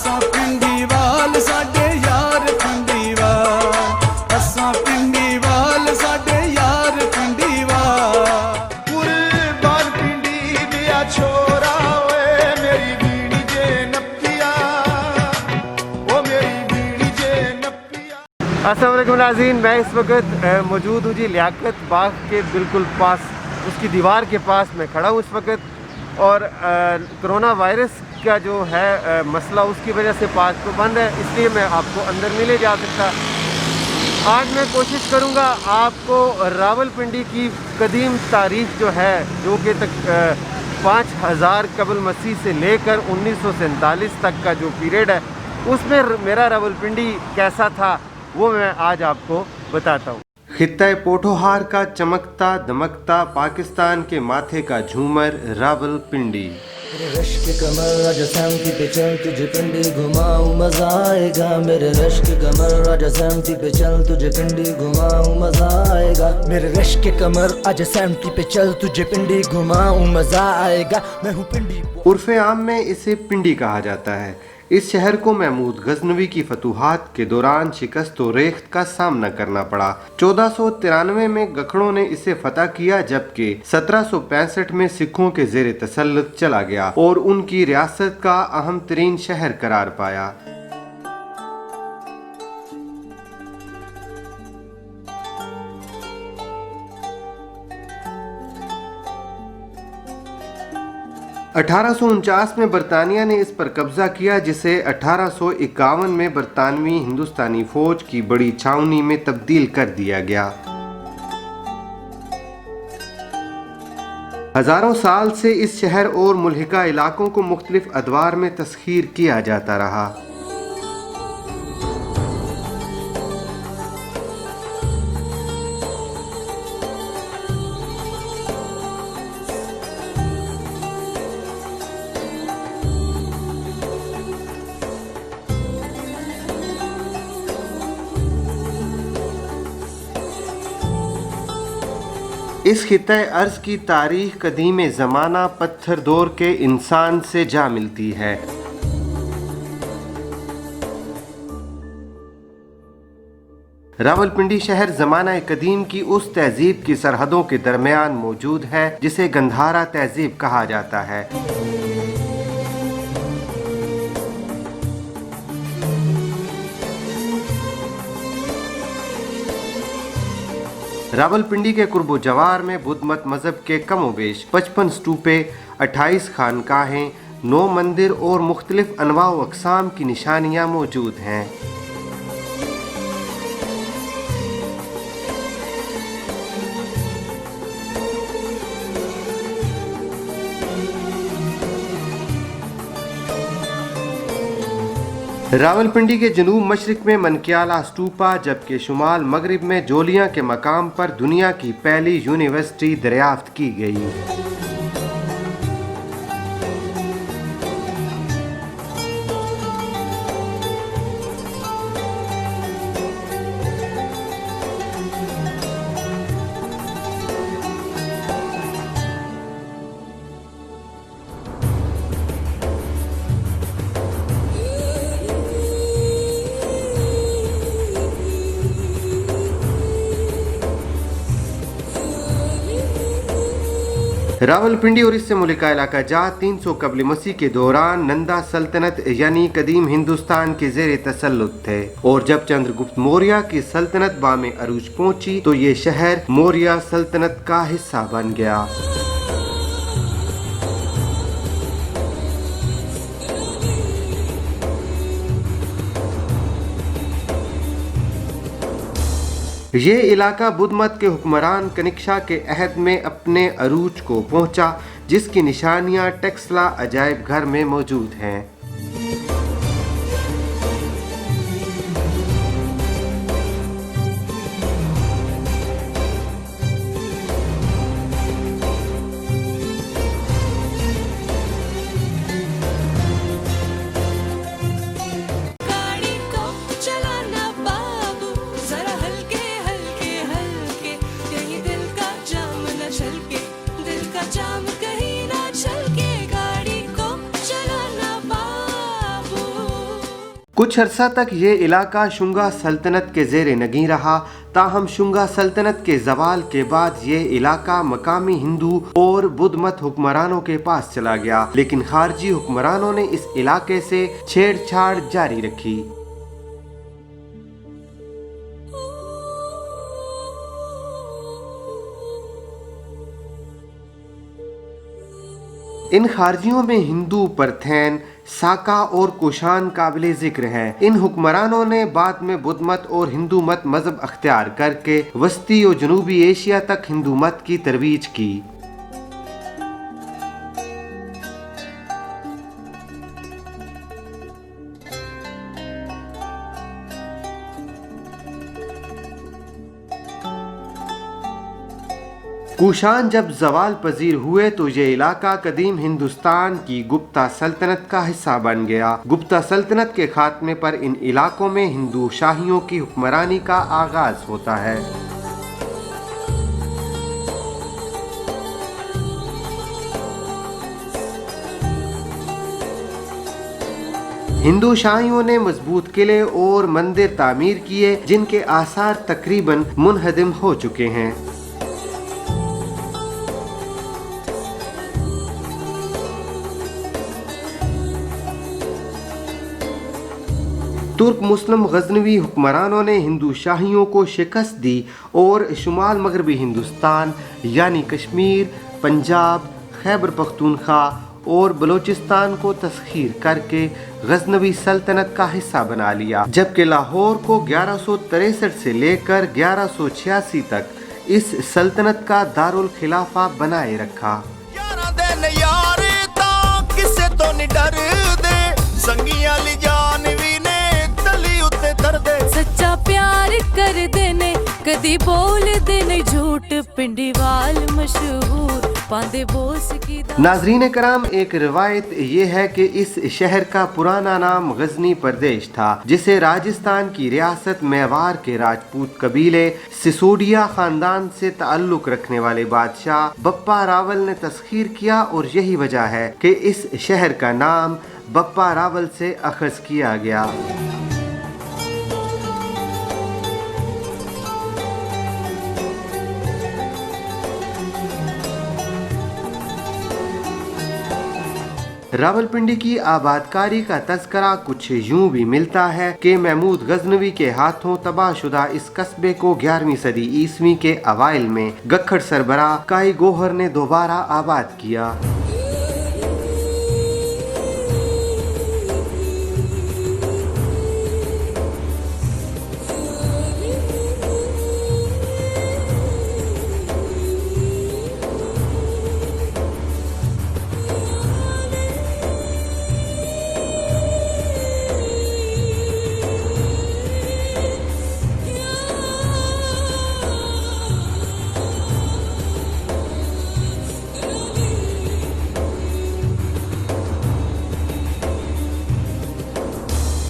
असां पिंडी वाल साडे यार पिंडी वाल, असां पिंडी वाल साडे यार पिंडी वाल। कुर्बान पिंडी दिया छोरा ओए मेरी बीड़ी जे नपिया, ओ मेरी बीड़ी जे नपिया। अस्सलाम वालेकुम नाज़रीन, मैं इस वक्त मौजूद हूँ जी लियाकत बाग के बिल्कुल पास, उसकी दीवार के पास मैं खड़ा हूँ इस वक्त। और कोरोना वायरस का जो है मसला, उसकी वजह से पार्क तो बंद है, इसलिए मैं आपको अंदर नहीं ले जा सकता। आज मैं कोशिश करूँगा आपको रावलपिंडी की कदीम तारीख जो है, जो कि तक 5000 कबल मसीह से लेकर 1947 तक का जो पीरियड है, उसमें मेरा रावलपिंडी कैसा था वो मैं आज आपको बताता हूँ। खित्ता पोठोहार का चमकता दमकता पाकिस्तान के माथे का झूमर रावलपिंडी। मेरे रश के कमर राजा सैमती पे चल तुझे पिंडी घुमाऊं मजा आएगा, मेरे रश के कमर राजा सैमती पे चल तुझे पिंडी घुमाऊं मजा आएगा, मेरे रश के कमर राजा सैमती पे चल तुझे पिंडी घुमाऊं मजा आएगा। मैं हूँ पिंडी। उर्फे आम में इसे पिंडी कहा जाता है। इस शहर को महमूद गजनवी की फतूहात के दौरान शिकस्त और रेख्त का सामना करना पड़ा। 1493 में गखड़ों ने इसे फतह किया, जबकि 1765 में सिखों के जेर तसल्लुत चला गया और उनकी रियासत का अहम तरीन शहर करार पाया। (1849) में बरतानिया ने इस पर कब्जा किया, जिसे 1851 में बरतानवी हिंदुस्तानी फौज की बड़ी छावनी में तब्दील कर दिया गया। हजारों साल से इस शहर और मुल्हिका इलाकों को मुख्तलिफ अदवार में तस्खीर किया जाता रहा। इस खित्ते अर्ज की तारीख कदीम ज़माना पत्थर दौर के इंसान से जा मिलती है। रावलपिंडी शहर ज़माना कदीम की उस तहजीब की सरहदों के दरमियान मौजूद है जिसे गंधारा तहजीब कहा जाता है। रावलपिंडी के कुर्बो जवार में बुद्ध मत मजहब के कमोबेश 55 स्तूपे, 28 खानकाहें, 9 मंदिर और मुख्तलिफ अनवा व अक़साम की निशानियाँ मौजूद हैं। रावलपिंडी के जनूब मशरक में मनक्याला स्तूपा, जबकि शुमाल मगरिब में जोलियां के मकाम पर दुनिया की पहली यूनिवर्सिटी दरियाफ्त की गई। रावलपिंडी और इससे मुल्हिका इलाका जात 300 कबल मसीह के दौरान नंदा सल्तनत यानी कदीम हिंदुस्तान के जेर तसल्लुत थे, और जब चंद्रगुप्त मौर्य की सल्तनत बामे अरूज पहुंची तो ये शहर मौर्य सल्तनत का हिस्सा बन गया। ये इलाका बुद्ध मत के हुक्मरान कनिष्का के अहद में अपने अरूज को पहुंचा, जिसकी निशानियां टेक्सला अजायब घर में मौजूद हैं। जाम कहीं ना छलके, गाड़ी को चलाना। कुछ अरसा तक ये इलाका शुंगा सल्तनत के ज़ेर नगी रहा, ताहम शुंगा सल्तनत के जवाल के बाद ये इलाका मकामी हिंदू और बुद्ध मत हुक्मरानों के पास चला गया, लेकिन खारजी हुक्मरानों ने इस इलाके से छेड़छाड़ जारी रखी। इन खारजियों में हिंदू, परथैन, साका और कुशान काबिल जिक्र हैं। इन हुक्मरानों ने बाद में बुद्ध मत और हिंदू मत मजहब अख्तियार करके वस्ती और जनूबी एशिया तक हिंदू मत की तरवीज की। कुशान जब जवाल पजीर हुए तो ये इलाका कदीम हिंदुस्तान की गुप्ता सल्तनत का हिस्सा बन गया। गुप्ता सल्तनत के खात्मे पर इन इलाकों में हिंदू शाहियों की हुक्मरानी का आगाज होता है। हिंदू शाहियों ने मजबूत किले और मंदिर तामीर किए, जिनके आसार तकरीबन मुनहदिम हो चुके हैं। तुर्क मुस्लिम गजनवी हुक्मरानों ने हिंदू शाहियों को शिकस्त दी और शुमाल मगरबी हिंदुस्तान यानी कश्मीर, पंजाब, खैबर पख्तूनख्वा और बलूचिस्तान को तस्खीर करके गजनवी सल्तनत का हिस्सा बना लिया, जबकि लाहौर को 1163 से लेकर 1186 तक इस सल्तनत का दारुल खिलाफा बनाए रखा। सच्चा प्यार कर देने कदी बोल देने झूठ, पिंडीवाल मशहूर पांदे बोस की। नाजरीन कराम, एक रिवायत ये है कि इस शहर का पुराना नाम गजनी प्रदेश था, जिसे राजस्थान की रियासत मेवाड़ के राजपूत कबीले सिसोदिया खानदान से ताल्लुक रखने वाले बादशाह बप्पा रावल ने तस्खीर किया, और यही वजह है कि इस शहर का नाम बप्पा रावल से अखज़ किया गया। रावलपिंडी की आबादकारी का तज़करा कुछ यूं भी मिलता है कि महमूद गजनवी के हाथों तबाहशुदा इस कस्बे को 11वीं सदी ईस्वी के अवाइल में गखड़ सरबराह काई गोहर ने दोबारा आबाद किया।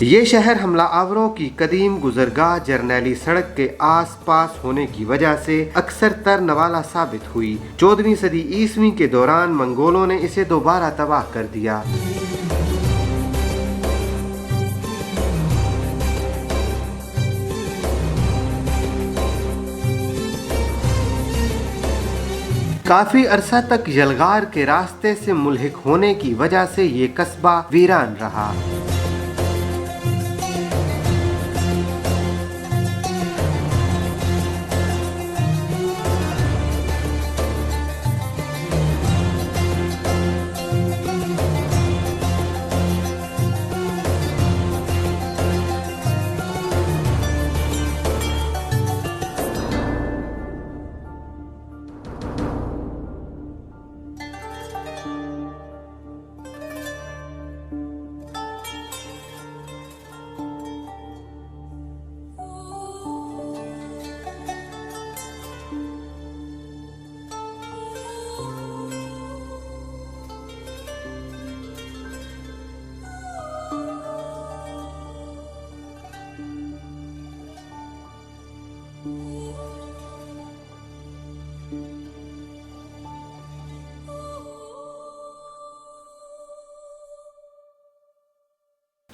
ये शहर हमला आवरों की कदीम गुजरगाह जरनैली सड़क के आस पास होने की वजह से अक्सर तरनवाला साबित हुई। 14वीं सदी ईस्वी के दौरान मंगोलों ने इसे दोबारा तबाह कर दिया। काफी अरसा तक यलगार के रास्ते से मुल्हिक होने की वजह से ये कस्बा वीरान रहा।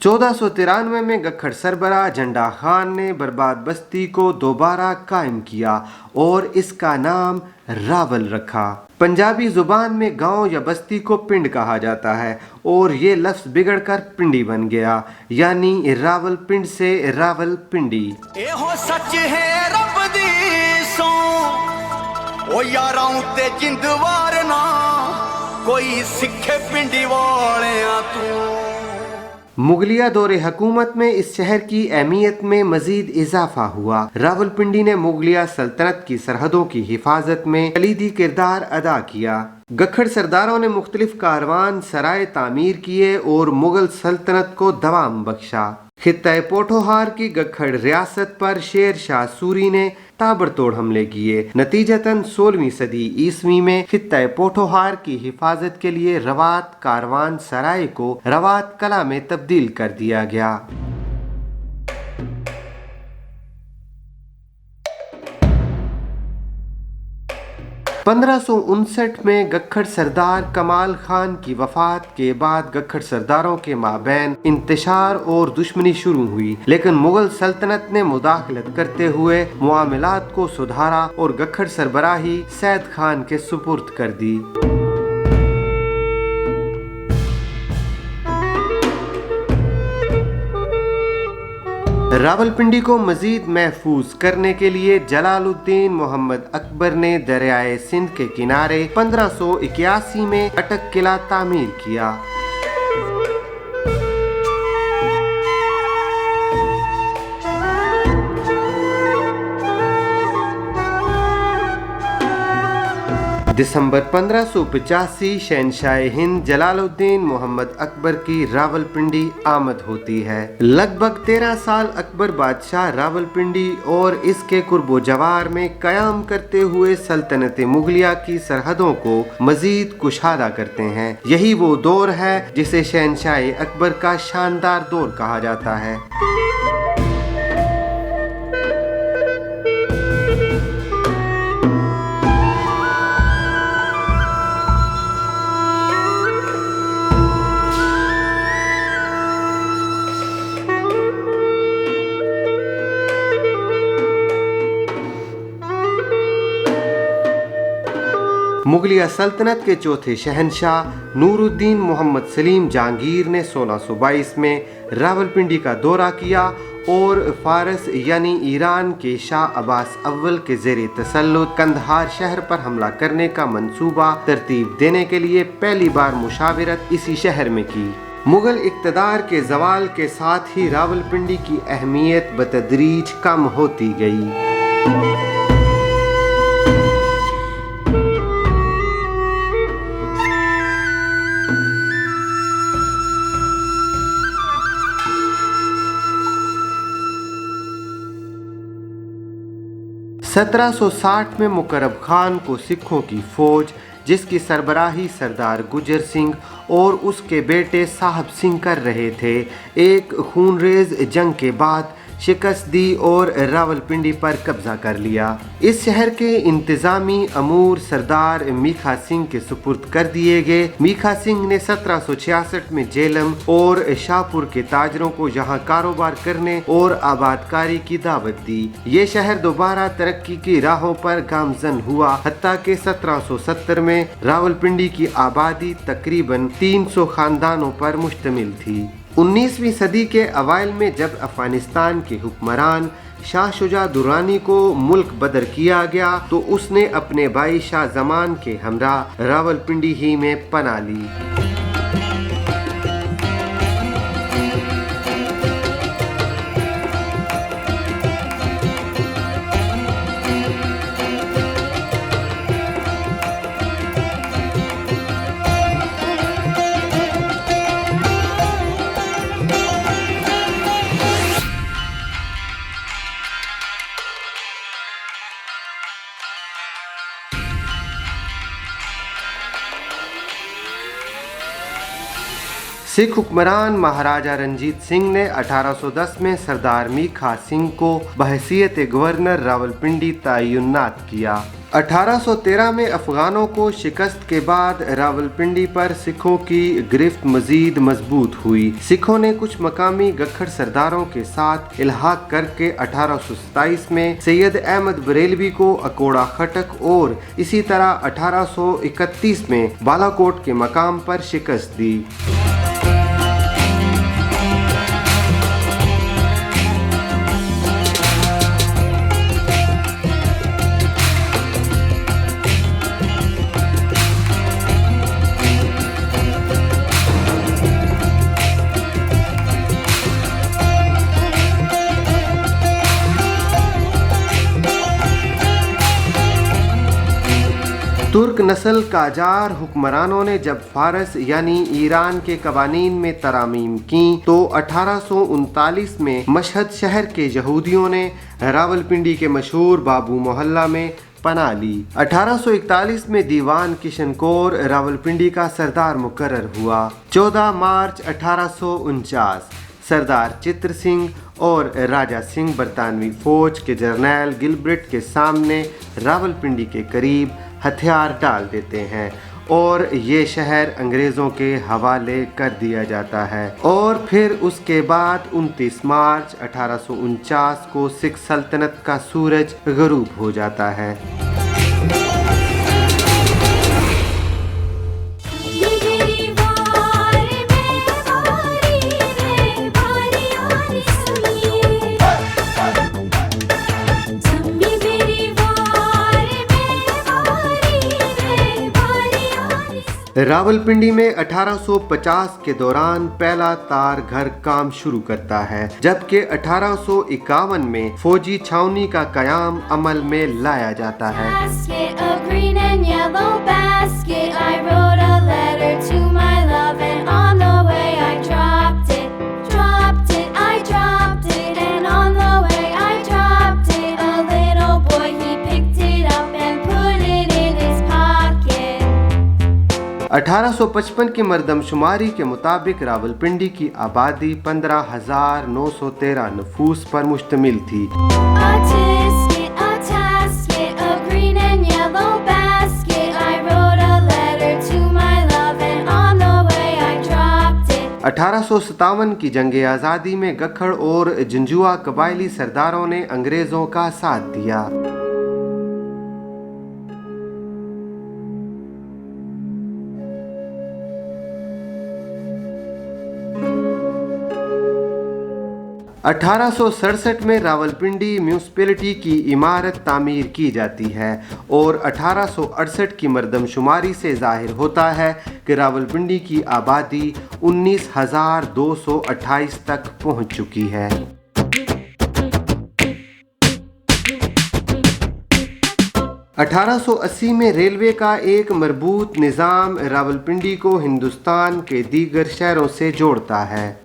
1493 में गखड़ सरबराह झंडा खान ने बर्बाद बस्ती को दोबारा कायम किया और इसका नाम रावल रखा। पंजाबी जुबान में गांव या बस्ती को पिंड कहा जाता है और ये लफ्ज बिगड़कर पिंडी बन गया, यानी रावल पिंड से रावल पिंडी। एहो सच है रब दी सो ओ यारां ते जिंदवार ना कोई सिखे पिंडी वालियां तू। मुगलिया दौरे हुकूमत में इस शहर की अहमियत में मजीद इजाफा हुआ। रावलपिंडी ने मुगलिया सल्तनत की सरहदों की हिफाजत में कलीदी किरदार अदा किया। गखड़ सरदारों ने मुख्तलिफ कारवान सराय तामीर किए और मुगल सल्तनत को दवाम बख्शा। खित्ता पोठोहार की गखड़ रियासत पर शेर शाह सूरी ने ताबड़तोड़ हमले किए। नतीजतन 16वीं सदी ईस्वी में खित्ता पोठोहार की हिफाजत के लिए रवात कारवान सराय को रवात कला में तब्दील कर दिया गया। 1559 में गखड़ सरदार कमाल खान की वफात के बाद गखड़ सरदारों के माबैन इंतशार और दुश्मनी शुरू हुई, लेकिन मुगल सल्तनत ने मुदाखलत करते हुए मुआमलात को सुधारा और गखड़ सरबराही सैद खान के सुपुर्द कर दी। रावलपिंडी को मजीद महफूज करने के लिए जलालुद्दीन मोहम्मद अकबर ने दरियाए सिंध के किनारे 1581 में अटक किला तामीर किया। दिसंबर 1585 शहनशाह हिंद जलालुद्दीन मोहम्मद अकबर की रावलपिंडी आमद होती है। लगभग 13 साल अकबर बादशाह रावलपिंडी और इसके कुर्बो जवार में कयाम करते हुए सल्तनत मुगलिया की सरहदों को मजीद कुशादा करते हैं। यही वो दौर है जिसे शहनशाह अकबर का शानदार दौर कहा जाता है। मुगलिया सल्तनत के चौथे शहनशाह नूरुद्दीन मोहम्मद सलीम जहांगीर ने 1622 में रावलपिंडी का दौरा किया और फारस यानी ईरान के शाह अब्बास अव्वल के ज़ेरे तसल्लुत कंदहार शहर पर हमला करने का मंसूबा तरतीब देने के लिए पहली बार मुशावरत इसी शहर में की। मुगल इक़्तिदार के ज़वाल के साथ ही रावलपिंडी की अहमियत बतदरीज कम होती गई। सत्रह 1760 में मुकर्रब खान को सिखों की फौज जिसकी सरबराही सरदार गुजर सिंह और उसके बेटे साहब सिंह कर रहे थे, एक खूनरेज जंग के बाद शिकस्त दी और रावलपिंडी पर कब्जा कर लिया। इस शहर के इंतजामी अमूर सरदार मीखा सिंह के सुपुर्द कर दिए गए। मीखा सिंह ने 1766 में जेलम और शाहपुर के ताजरों को यहाँ कारोबार करने और आबादकारी की दावत दी। ये शहर दोबारा तरक्की की राहों पर गामजन हुआ, हत्ता के 1770 में रावलपिंडी की आबादी तकरीबन 300 खानदानों पर मुश्तमिल थी। 19वीं सदी के अवाइल में जब अफगानिस्तान के हुक्मरान शाह शुजा दुरानी को मुल्क बदर किया गया तो उसने अपने भाई शाह जमान के हमरा रावलपिंडी ही में पनाह ली। सिख हुक्मरान महाराजा रंजीत सिंह ने 1810 में सरदार मीखा सिंह को बहैसियत गवर्नर रावलपिंडी तैनात किया। 1813 में अफगानों को शिकस्त के बाद रावलपिंडी पर सिखों की गिरफ्त मजीद मजबूत हुई। सिखों ने कुछ मकामी गखड़ सरदारों के साथ इल्हाक करके 1827 में सैयद अहमद बरेलवी को अकोड़ा खटक और इसी तरह 1831 में बालाकोट के मकाम पर शिकस्त दी। तुर्क नस्ल काजार हुक्मरानों ने जब फारस यानी ईरान के कवानीन में तरामीम की तो 1839 में मशहद शहर के यहूदियों ने रावलपिंडी के मशहूर बाबू मोहल्ला में पनाह ली। 1841 में दीवान किशन कौर रावलपिंडी का सरदार मुकर्रर हुआ। 14 मार्च 1849 सरदार चित्र सिंह और राजा सिंह बरतानवी फौज के जर्नैल गिलब्रिट के सामने रावलपिंडी के करीब हथियार डाल देते हैं और ये शहर अंग्रेज़ों के हवाले कर दिया जाता है। और फिर उसके बाद 29 मार्च 1849 को सिख सल्तनत का सूरज गरूब हो जाता है। रावलपिंडी में 1850 के दौरान पहला तार घर काम शुरू करता है, जबकि 1851 में फौजी छावनी का कयाम अमल में लाया जाता है। अठारह 1855 की मरदमशुमारी के मुताबिक रावलपिंडी की आबादी 15,913 नफूस पर मुश्तमिल थी। 1857 की जंग आज़ादी में गखड़ और जंजुआ कबायली सरदारों ने अंग्रेज़ों का साथ दिया। 1867 में रावलपिंडी म्यूनसिपैलिटी की इमारत तामीर की जाती है और 1868 की मरदमशुमारी से जाहिर होता है कि रावलपिंडी की आबादी 19,228 तक पहुंच चुकी है। 1880 में रेलवे का एक मरबूत निज़ाम रावलपिंडी को हिंदुस्तान के दीगर शहरों से जोड़ता है।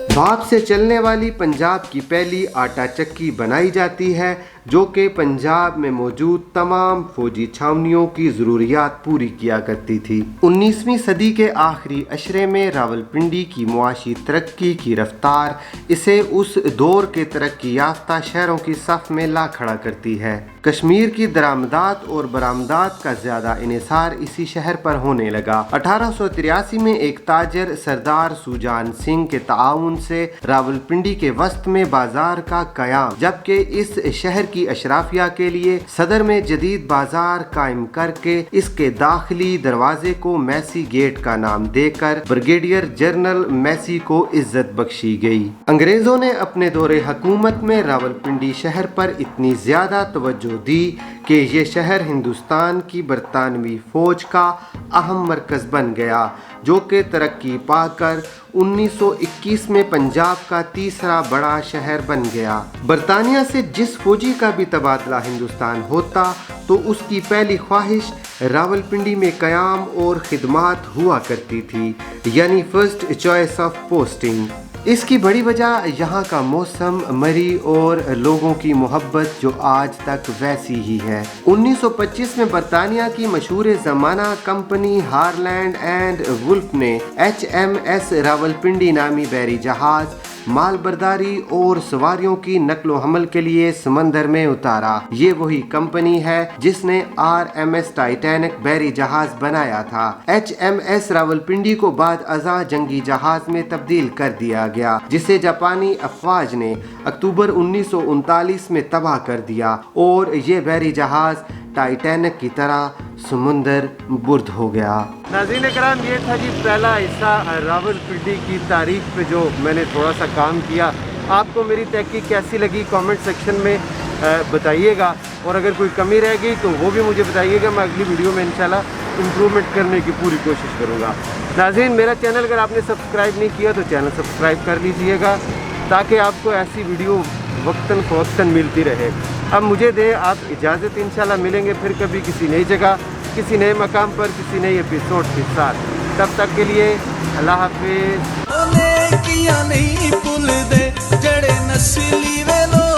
भाप से चलने वाली पंजाब की पहली आटा चक्की बनाई जाती है, जो कि पंजाब में मौजूद तमाम फौजी छावनियों की ज़रूरियात पूरी किया करती थी। 19वीं सदी के आखिरी अशरे में रावलपिंडी की मुआशी तरक्की की रफ्तार इसे उस दौर के तरक्की याफ्ता शहरों की सफ में ला खड़ा करती है। कश्मीर की दरामदात और बरामदात का ज़्यादा इन्हिसार इसी शहर पर होने लगा। 1883 में एक ताजर सरदार सुजान सिंह के ताउन से रावलपिंडी के वस्त में बाजार का कयाम, जबकि इस शहर की अशराफिया के लिए सदर में जदीद बाजार कायम करके इसके दाखिली दरवाजे को मैसी गेट का नाम देकर ब्रिगेडियर जनरल मैसी को इज्जत बख्शी गई। अंग्रेजों ने अपने दौरे हुकूमत में रावलपिंडी शहर पर इतनी ज्यादा तवज्जो दी कि ये शहर हिंदुस्तान की बरतानवी फौज का अहम मरकज बन गया, जो कि तरक्की पाकर 1921 में पंजाब का तीसरा बड़ा शहर बन गया। बरतानिया से जिस फौजी का भी तबादला हिंदुस्तान होता तो उसकी पहली ख्वाहिश रावलपिंडी में कयाम और खिदमात हुआ करती थी, यानी फर्स्ट चॉइस ऑफ पोस्टिंग। इसकी बड़ी वजह यहाँ का मौसम, मरी और लोगों की मोहब्बत जो आज तक वैसी ही है। 1925 में बरतानिया की मशहूर ज़माना कंपनी हारलैंड एंड वुल्फ ने HMS रावलपिंडी नामी बहरी जहाज माल बर्दारी और सवारियों की नकलो हमल के लिए समंदर में उतारा। ये वही कंपनी है जिसने RMS टाइटैनिक बहरी जहाज बनाया था। HMS रावलपिंडी को बाद अज़ा जंगी जहाज में तब्दील कर दिया गया, जिसे जापानी अफवाज ने अक्टूबर 1939 में तबाह कर दिया और ये बहरी जहाज टाइटैनिक की तरह समुंदर बुर्द हो गया। नाज़रीन कराम, ये था जी पहला हिस्सा रावलपिंडी की तारीख पे जो मैंने थोड़ा सा काम किया। आपको मेरी तहकीक कैसी लगी कमेंट सेक्शन में बताइएगा, और अगर कोई कमी रह गई तो वो भी मुझे बताइएगा। मैं अगली वीडियो में इंशाल्लाह इम्प्रूवमेंट करने की पूरी कोशिश करूँगा। नाज़रीन, मेरा चैनल अगर आपने सब्सक्राइब नहीं किया तो चैनल सब्सक्राइब कर लीजिएगा, ताकि आपको ऐसी वीडियो वक्तन फ़वक्तन मिलती रहे। अब मुझे दें आप इजाज़त, इंशाल्लाह मिलेंगे फिर कभी किसी नई जगह, किसी नए मकाम पर, किसी नए एपिसोड के साथ। तब तक के लिए अल्लाह हाफिज़। नहीं भूलदे जड़े नस्ली वे लोग